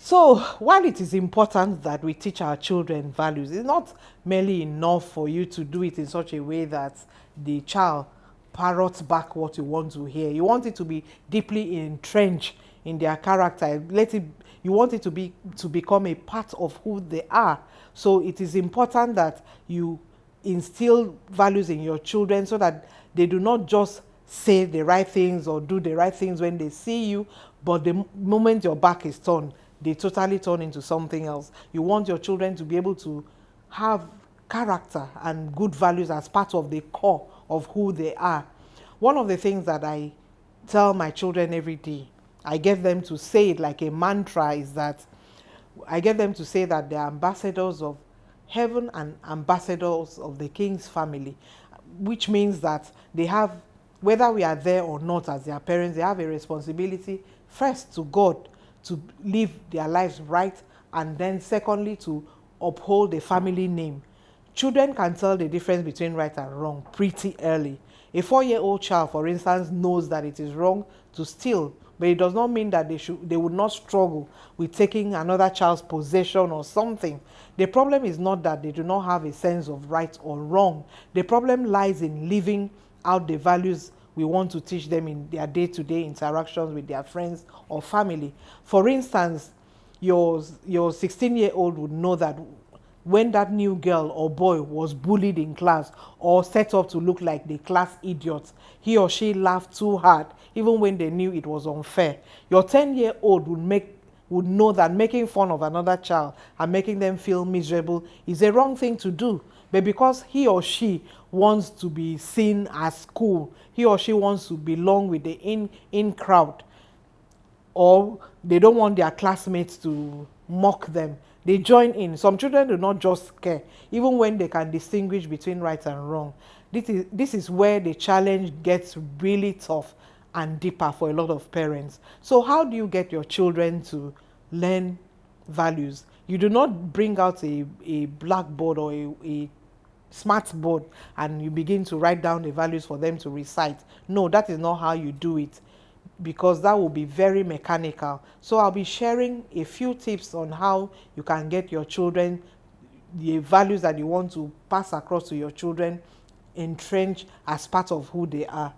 So, while it is important that we teach our children values, it's not merely enough for you to do it in such a way that the child parrots back what you want to hear. You want it to be deeply entrenched in their character. You want it to become a part of who they are. So it is important that you instill values in your children so that they do not just say the right things or do the right things when they see you, but the moment your back is turned, they totally turn into something else. You want your children to be able to have character and good values as part of the core of who they are. One of the things that I tell my children every day, I get them to say it like a mantra, is that I get them to say that they're ambassadors of heaven and ambassadors of the king's family, which means that they have, whether we are there or not as their parents, they have a responsibility first to God to live their lives right, and then secondly to uphold the family name. Children can tell the difference between right and wrong pretty early. A 4-year-old child, for instance, knows that it is wrong to steal, but it does not mean that they would not struggle with taking another child's possession or something. The problem is not that they do not have a sense of right or wrong. The problem lies in living out the values we want to teach them in their day-to-day interactions with their friends or family. For instance, your 16-year-old would know that when that new girl or boy was bullied in class or set up to look like the class idiot, he or she laughed too hard even when they knew it was unfair. Your 10-year-old would know that making fun of another child and making them feel miserable is a wrong thing to do. But because he or she wants to be seen as cool, he or she wants to belong with the in crowd, or they don't want their classmates to mock them, they join in. Some children do not just care, even when they can distinguish between right and wrong. This is where the challenge gets really tough and deeper for a lot of parents. So how do you get your children to learn values? You do not bring out a blackboard or a smart board and you begin to write down the values for them to recite. No, that is not how you do it, because that will be very mechanical. So I'll be sharing a few tips on how you can get your children, the values that you want to pass across to your children, entrenched as part of who they are.